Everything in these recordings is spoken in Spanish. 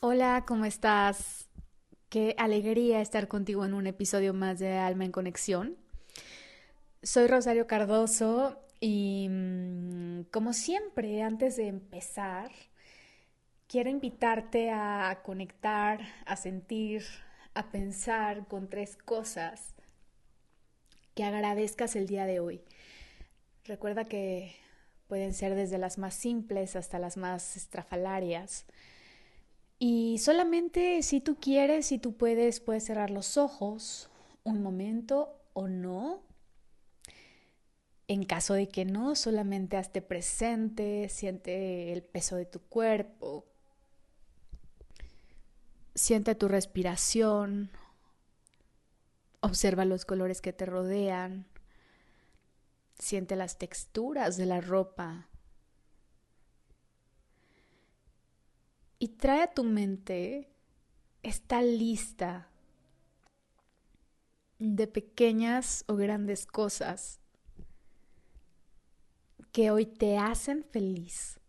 Hola, ¿cómo estás? Qué alegría estar contigo en un episodio más de Alma en Conexión. Soy Rosario Cardoso y como siempre, antes de empezar, quiero invitarte a conectar, a sentir, a pensar con tres cosas que agradezcas el día de hoy. Recuerda que pueden ser desde las más simples hasta las más estrafalarias. Y solamente si tú quieres, si tú puedes cerrar los ojos un momento o no. En caso de que no, solamente hazte presente, siente el peso de tu cuerpo, siente tu respiración, observa los colores que te rodean, siente las texturas de la ropa y trae a tu mente esta lista de pequeñas o grandes cosas que hoy te hacen feliz.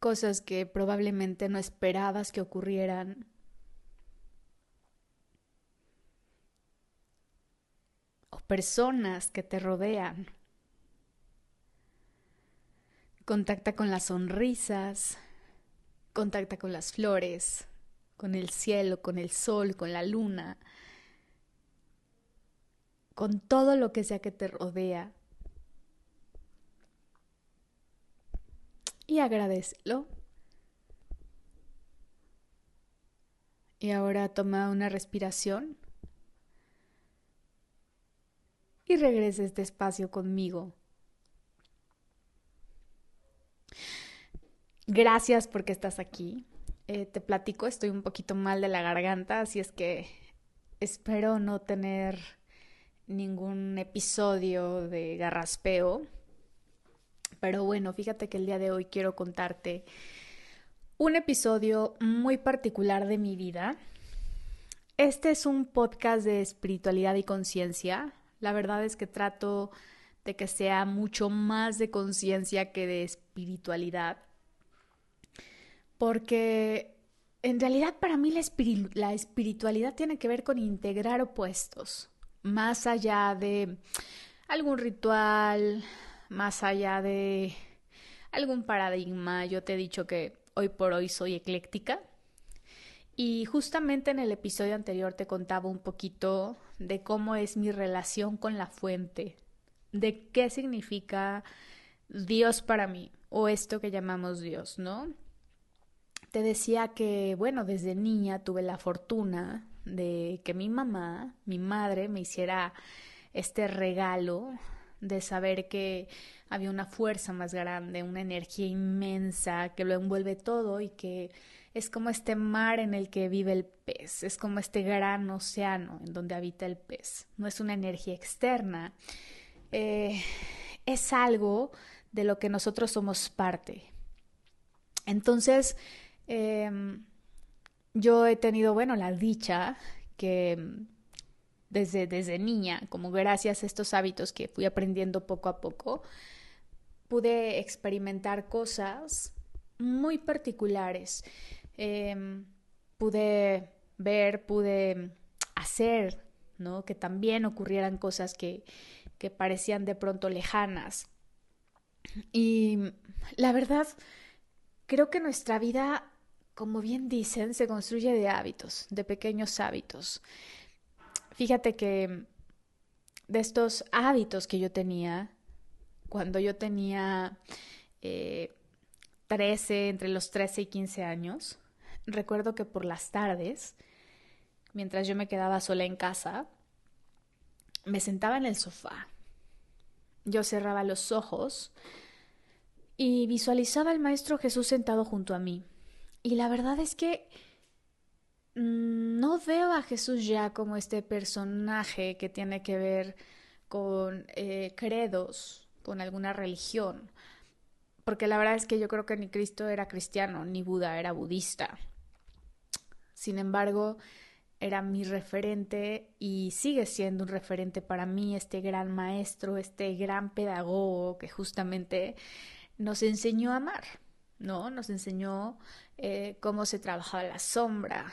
Cosas que probablemente no esperabas que ocurrieran, o personas que te rodean. Contacta con las sonrisas, contacta con las flores, con el cielo, con el sol, con la luna, con todo lo que sea que te rodea y agradécelo. Y ahora toma una respiración y regresa a este espacio conmigo. Gracias porque estás aquí. Te platico, estoy un poquito mal de la garganta, así es que espero no tener ningún episodio de garraspeo. Pero bueno, fíjate que el día de hoy quiero contarte un episodio muy particular de mi vida. Este es un podcast de espiritualidad y conciencia. La verdad es que trato de que sea mucho más de conciencia que de espiritualidad, porque en realidad para mí la espiritualidad tiene que ver con integrar opuestos, más allá de algún ritual, más allá de algún paradigma. Yo te he dicho que hoy por hoy soy ecléctica. Y justamente en el episodio anterior te contaba un poquito de cómo es mi relación con la fuente, de qué significa Dios para mí, o esto que llamamos Dios, ¿no? Te decía que, bueno, desde niña tuve la fortuna de que mi mamá, mi madre, me hiciera este regalo de saber que había una fuerza más grande, una energía inmensa que lo envuelve todo y que es como este mar en el que vive el pez, es como este gran océano en donde habita el pez. No es una energía externa, eh, es algo de lo que nosotros somos parte. Entonces, eh, yo he tenido, bueno, la dicha que desde niña, como gracias a estos hábitos que fui aprendiendo poco a poco, pude experimentar cosas muy particulares. Eh, Pude ver, pude hacer, ¿no? Que también ocurrieran cosas que parecían de pronto lejanas. Y la verdad, creo que nuestra vida, como bien dicen, se construye de hábitos, de pequeños hábitos. Fíjate que de estos hábitos que yo tenía, cuando yo tenía eh, 13, entre los 13 y 15 años, recuerdo que por las tardes, mientras yo me quedaba sola en casa, me sentaba en el sofá. Yo cerraba los ojos y visualizaba al Maestro Jesús sentado junto a mí. Y la verdad es que no veo a Jesús ya como este personaje que tiene que ver con credos, con alguna religión, porque la verdad es que yo creo que ni Cristo era cristiano, ni Buda era budista. Sin embargo, era mi referente y sigue siendo un referente para mí, este gran maestro, este gran pedagogo que justamente nos enseñó a amar, ¿no? Nos enseñó cómo se trabajaba la sombra,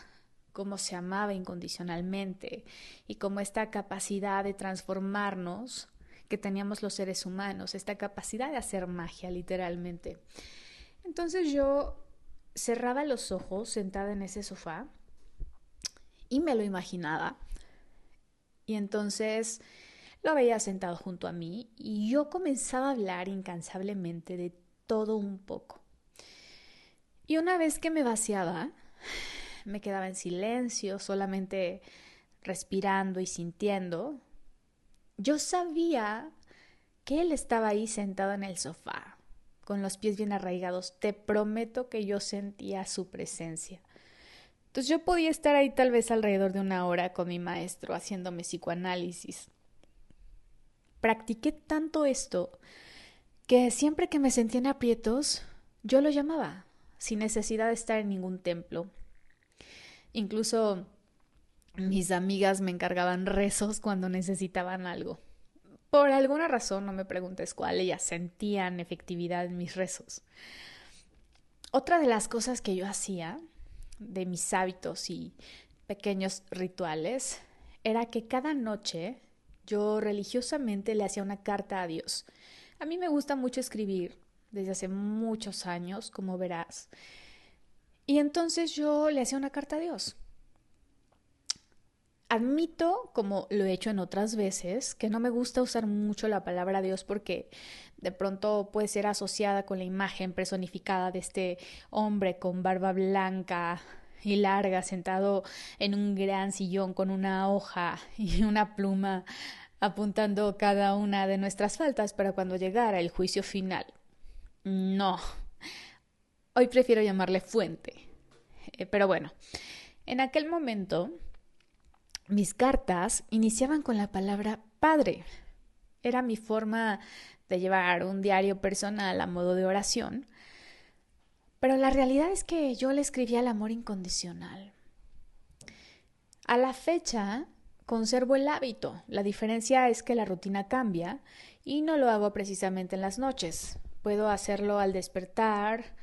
cómo se amaba incondicionalmente y cómo esta capacidad de transformarnos que teníamos los seres humanos, esta capacidad de hacer magia literalmente. Entonces yo cerraba los ojos sentada en ese sofá y me lo imaginaba. Y entonces lo veía sentado junto a mí y yo comenzaba a hablar incansablemente de todo un poco. Y una vez que me vaciaba, me quedaba en silencio, solamente respirando y sintiendo. Yo sabía que él estaba ahí sentado en el sofá, con los pies bien arraigados. Te prometo que yo sentía su presencia. Entonces yo podía estar ahí tal vez alrededor de una hora con mi maestro haciéndome psicoanálisis. Practiqué tanto esto que siempre que me sentía en aprietos, yo lo llamaba, sin necesidad de estar en ningún templo. Incluso mis amigas me encargaban rezos cuando necesitaban algo. Por alguna razón, no me preguntes cuál, ellas sentían efectividad en mis rezos. Otra de las cosas que yo hacía, de mis hábitos y pequeños rituales, era que cada noche yo religiosamente le hacía una carta a Dios. A mí me gusta mucho escribir desde hace muchos años, como verás. Y entonces yo le hacía una carta a Dios. Admito, como lo he hecho en otras veces, que no me gusta usar mucho la palabra Dios porque de pronto puede ser asociada con la imagen personificada de este hombre con barba blanca y larga sentado en un gran sillón con una hoja y una pluma apuntando cada una de nuestras faltas para cuando llegara el juicio final. No, hoy prefiero llamarle fuente. Pero bueno, en aquel momento mis cartas iniciaban con la palabra padre. Era mi forma de llevar un diario personal a modo de oración, pero la realidad es que yo le escribía el amor incondicional. A la fecha conservo el hábito. La diferencia es que la rutina cambia y no lo hago precisamente en las noches. Puedo hacerlo al despertar,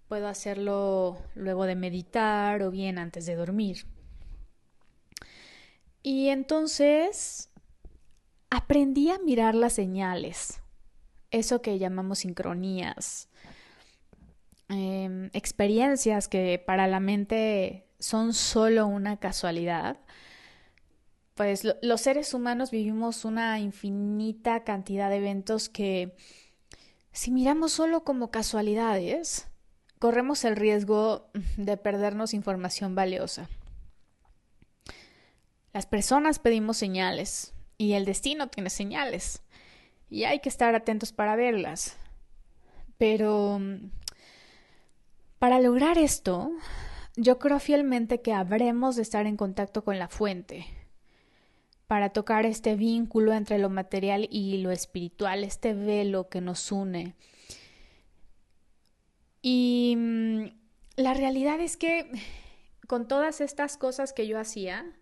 puedo hacerlo luego de meditar o bien antes de dormir. Y entonces aprendí a mirar las señales, eso que llamamos sincronías, experiencias que para la mente son solo una casualidad. Pues los seres humanos vivimos una infinita cantidad de eventos que si miramos solo como casualidades, corremos el riesgo de perdernos información valiosa. Las personas pedimos señales y el destino tiene señales y hay que estar atentos para verlas. Pero para lograr esto, yo creo fielmente que habremos de estar en contacto con la fuente para tocar este vínculo entre lo material y lo espiritual, este velo que nos une. Y la realidad es que con todas estas cosas que yo hacía,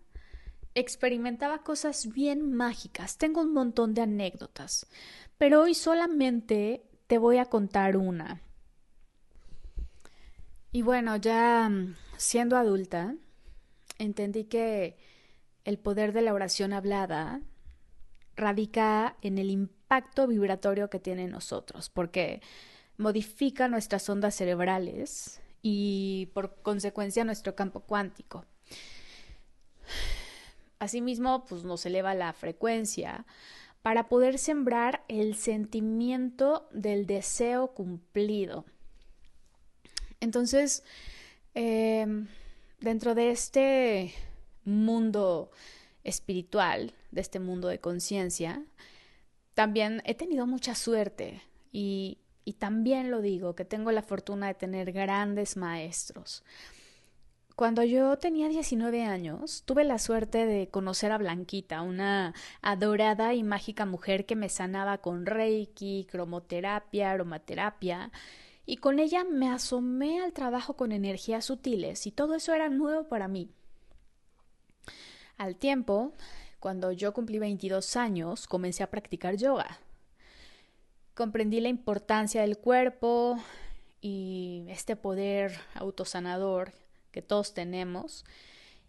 experimentaba cosas bien mágicas. Tengo un montón de anécdotas, pero hoy solamente te voy a contar una. Y bueno, ya siendo adulta, entendí que el poder de la oración hablada radica en el impacto vibratorio que tiene en nosotros, porque modifica nuestras ondas cerebrales y por consecuencia nuestro campo cuántico. Asimismo, pues nos eleva la frecuencia para poder sembrar el sentimiento del deseo cumplido. Entonces, dentro de este mundo espiritual, de este mundo de conciencia, también he tenido mucha suerte y también lo digo, que tengo la fortuna de tener grandes maestros. Cuando yo tenía 19 años, tuve la suerte de conocer a Blanquita, una adorada y mágica mujer que me sanaba con reiki, cromoterapia, aromaterapia, y con ella me asomé al trabajo con energías sutiles y todo eso era nuevo para mí. Al tiempo, cuando yo cumplí 22 años, comencé a practicar yoga. Comprendí la importancia del cuerpo y este poder autosanador que todos tenemos,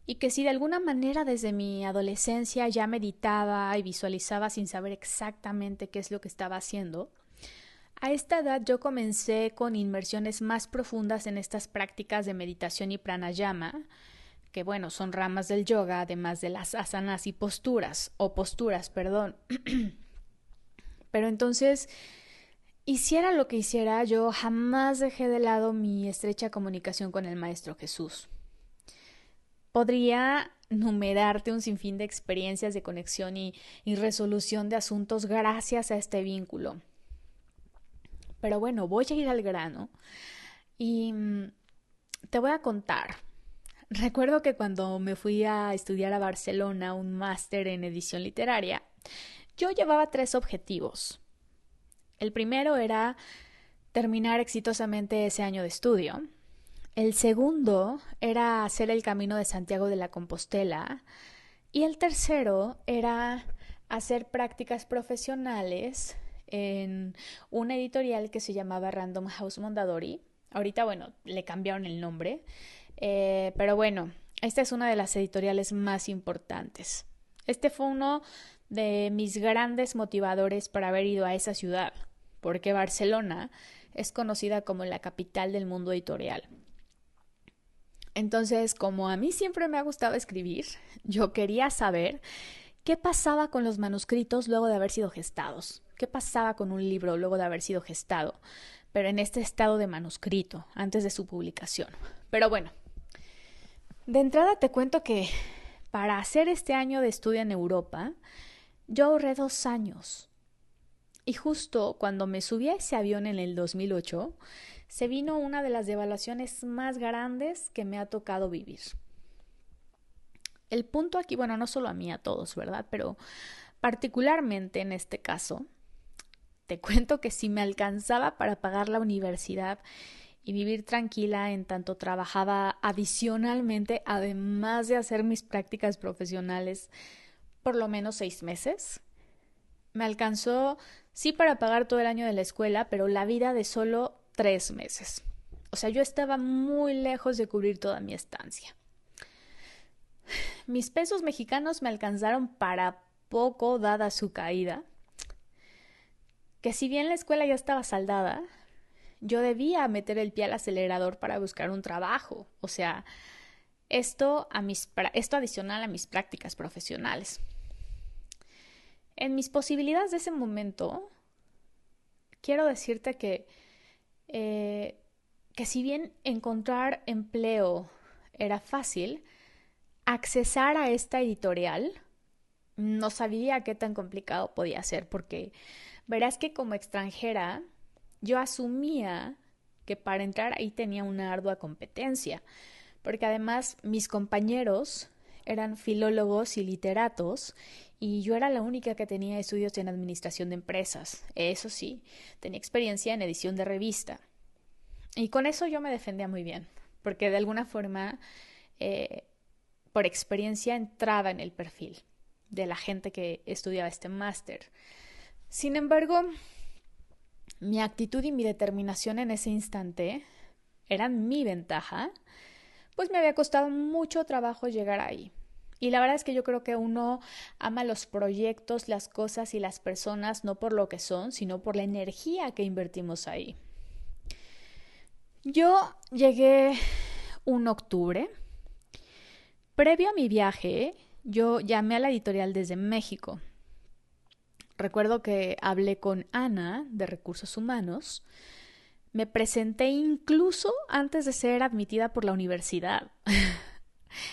y que si de alguna manera desde mi adolescencia ya meditaba y visualizaba sin saber exactamente qué es lo que estaba haciendo, a esta edad yo comencé con inmersiones más profundas en estas prácticas de meditación y pranayama, que bueno, son ramas del yoga, además de las asanas y posturas, perdón. Pero entonces, hiciera lo que hiciera, yo jamás dejé de lado mi estrecha comunicación con el Maestro Jesús. Podría numerarte un sinfín de experiencias de conexión y resolución de asuntos gracias a este vínculo. Pero bueno, voy a ir al grano y te voy a contar. Recuerdo que cuando me fui a estudiar a Barcelona un máster en edición literaria, yo llevaba 3 objetivos. El primero era terminar exitosamente ese año de estudio. El segundo era hacer el Camino de Santiago de la Compostela. Y el tercero era hacer prácticas profesionales en una editorial que se llamaba Random House Mondadori. Ahorita, bueno, le cambiaron el nombre. Pero bueno, esta es una de las editoriales más importantes. Este fue uno de mis grandes motivadores para haber ido a esa ciudad, porque Barcelona es conocida como la capital del mundo editorial. Entonces, como a mí siempre me ha gustado escribir, yo quería saber qué pasaba con los manuscritos luego de haber sido gestados, qué pasaba con un libro luego de haber sido gestado, pero en este estado de manuscrito, antes de su publicación. Pero bueno, de entrada te cuento que para hacer este año de estudio en Europa, yo ahorré 2 años. Y justo cuando me subí a ese avión en el 2008, se vino una de las devaluaciones más grandes que me ha tocado vivir. El punto aquí, bueno, no solo a mí, a todos, ¿verdad? Pero particularmente en este caso, te cuento que si me alcanzaba para pagar la universidad y vivir tranquila en tanto trabajaba adicionalmente, además de hacer mis prácticas profesionales, por lo menos 6 meses, me alcanzó, sí, para pagar todo el año de la escuela, pero la vida de solo 3 meses. O sea, yo estaba muy lejos de cubrir toda mi estancia. Mis pesos mexicanos me alcanzaron para poco dada su caída, que si bien la escuela ya estaba saldada, yo debía meter el pie al acelerador para buscar un trabajo. O sea, esto adicional a mis prácticas profesionales. En mis posibilidades de ese momento, quiero decirte que si bien encontrar empleo era fácil, accesar a esta editorial no sabía qué tan complicado podía ser, porque verás que como extranjera yo asumía que para entrar ahí tenía una ardua competencia, porque además mis compañeros eran filólogos y literatos y yo era la única que tenía estudios en administración de empresas. Eso sí, tenía experiencia en edición de revista. Y con eso yo me defendía muy bien, porque de alguna forma, por experiencia, entraba en el perfil de la gente que estudiaba este máster. Sin embargo, mi actitud y mi determinación en ese instante eran mi ventaja, pues me había costado mucho trabajo llegar ahí. Y la verdad es que yo creo que uno ama los proyectos, las cosas y las personas no por lo que son, sino por la energía que invertimos ahí. Yo llegué un octubre. Previo a mi viaje, yo llamé a la editorial desde México. Recuerdo que hablé con Ana de Recursos Humanos. Me presenté incluso antes de ser admitida por la universidad.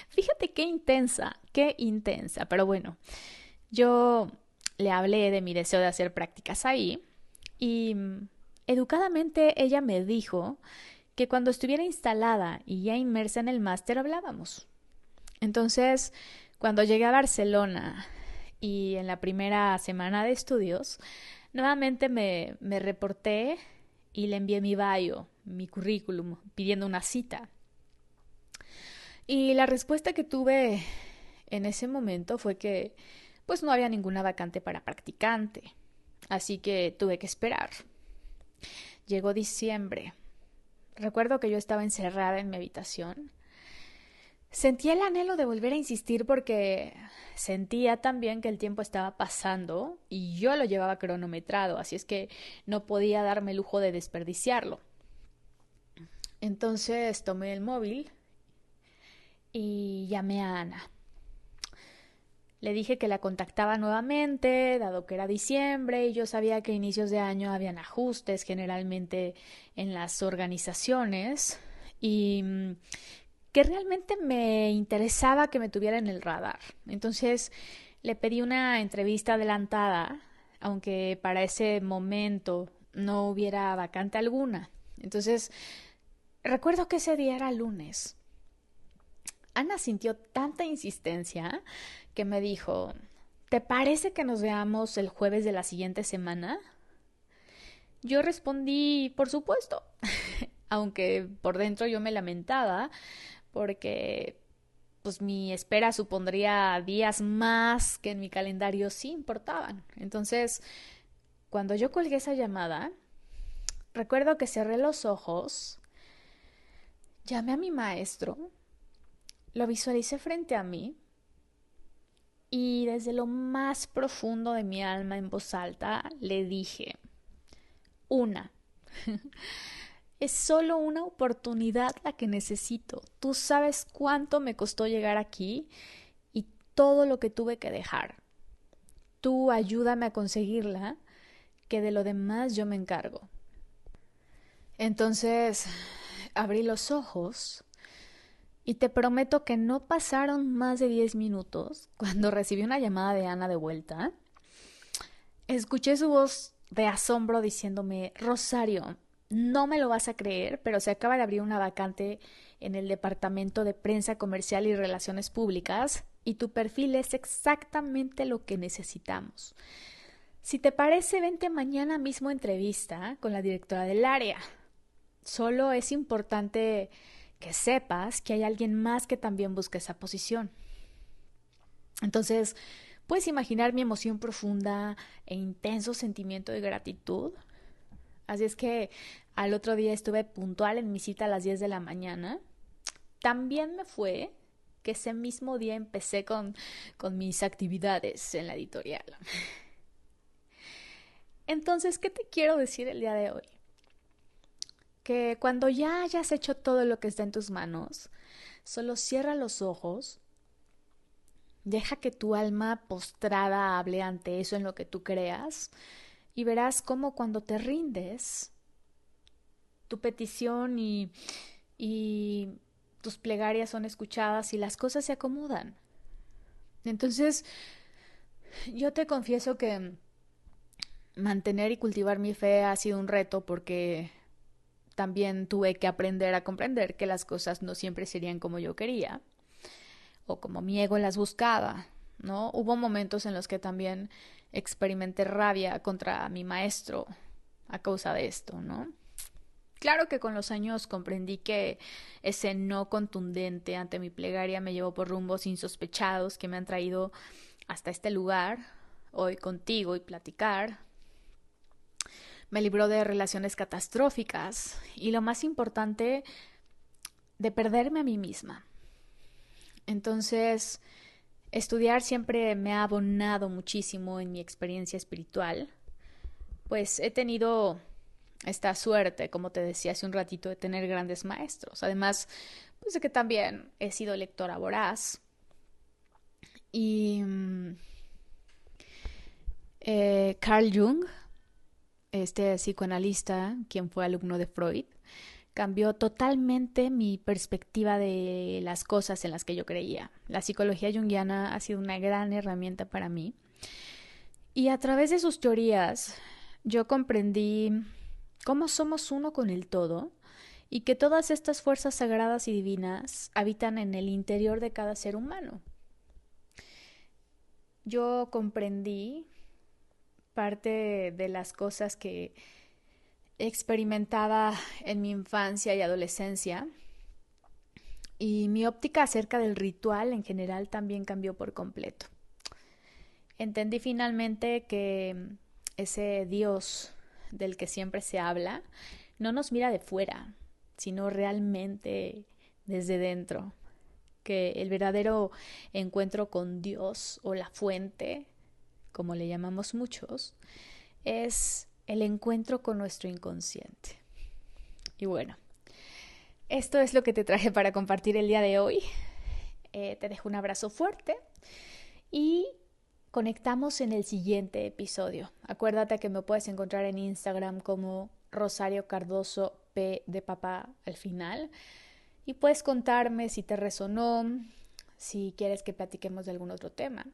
Fíjate qué intensa. Pero bueno, yo le hablé de mi deseo de hacer prácticas ahí y educadamente ella me dijo que cuando estuviera instalada y ya inmersa en el máster hablábamos. Entonces, cuando llegué a Barcelona y en la primera semana de estudios, nuevamente me reporté y le envié mi bio, mi currículum, pidiendo una cita. Y la respuesta que tuve en ese momento fue que pues no había ninguna vacante para practicante. así que tuve que esperar. Llegó diciembre. Recuerdo que yo estaba encerrada en mi habitación. Sentía el anhelo de volver a insistir porque sentía también que el tiempo estaba pasando y yo lo llevaba cronometrado, así es que no podía darme el lujo de desperdiciarlo. Entonces tomé el móvil y llamé a Ana. Le dije que la contactaba nuevamente, dado que era diciembre y yo sabía que a inicios de año habían ajustes generalmente en las organizaciones y que realmente me interesaba que me tuviera en el radar. Entonces le pedí una entrevista adelantada, aunque para ese momento no hubiera vacante alguna. Entonces recuerdo que ese día era lunes. Ana sintió tanta insistencia que me dijo, ¿te parece que nos veamos el jueves de la siguiente semana? Yo respondí, por supuesto, aunque por dentro yo me lamentaba porque pues mi espera supondría días más que en mi calendario sí importaban. Entonces, cuando yo colgué esa llamada, recuerdo que cerré los ojos, llamé a mi maestro, lo visualicé frente a mí y desde lo más profundo de mi alma en voz alta le dije, una, es solo una oportunidad la que necesito. Tú sabes cuánto me costó llegar aquí y todo lo que tuve que dejar. Tú ayúdame a conseguirla, que de lo demás yo me encargo. Entonces abrí los ojos y te prometo que no pasaron más de 10 minutos cuando recibí una llamada de Ana de vuelta. Escuché su voz de asombro diciéndome, Rosario, no me lo vas a creer, pero se acaba de abrir una vacante en el departamento de prensa comercial y relaciones públicas y tu perfil es exactamente lo que necesitamos. Si te parece, vente mañana mismo a entrevista con la directora del área. Solo es importante que sepas que hay alguien más que también busca esa posición. Entonces, ¿puedes imaginar mi emoción profunda e intenso sentimiento de gratitud? Así es que al otro día estuve puntual en mi cita a las 10 de la mañana. También me fue que ese mismo día empecé con mis actividades en la editorial. Entonces, ¿qué te quiero decir el día de hoy? Que cuando ya hayas hecho todo lo que está en tus manos, solo cierra los ojos, deja que tu alma postrada hable ante eso en lo que tú creas y verás cómo cuando te rindes, tu petición y tus plegarias son escuchadas y las cosas se acomodan. Entonces, yo te confieso que mantener y cultivar mi fe ha sido un reto porque también tuve que aprender a comprender que las cosas no siempre serían como yo quería o como mi ego las buscaba, ¿no? Hubo momentos en los que también experimenté rabia contra mi maestro a causa de esto, ¿no? Claro que con los años comprendí que ese no contundente ante mi plegaria me llevó por rumbos insospechados que me han traído hasta este lugar, hoy contigo y platicar. Me libró de relaciones catastróficas y lo más importante, de perderme a mí misma. Entonces, estudiar siempre me ha abonado muchísimo en mi experiencia espiritual, pues he tenido esta suerte, como te decía hace un ratito, de tener grandes maestros. Además, pues de que también he sido lectora voraz. Y Carl Jung, este psicoanalista, quien fue alumno de Freud, cambió totalmente mi perspectiva de las cosas en las que yo creía. La psicología junguiana ha sido una gran herramienta para mí. Y a través de sus teorías, yo comprendí cómo somos uno con el todo y que todas estas fuerzas sagradas y divinas habitan en el interior de cada ser humano. Yo comprendí parte de las cosas que experimentaba en mi infancia y adolescencia y mi óptica acerca del ritual en general también cambió por completo. Entendí finalmente que ese Dios del que siempre se habla, no nos mira de fuera, sino realmente desde dentro. Que el verdadero encuentro con Dios o la fuente, como le llamamos muchos, es el encuentro con nuestro inconsciente. Y bueno, esto es lo que te traje para compartir el día de hoy. Te dejo un abrazo fuerte y conectamos en el siguiente episodio. Acuérdate que me puedes encontrar en Instagram como Rosario Cardoso P de papá al final. Y puedes contarme si te resonó, si quieres que platiquemos de algún otro tema.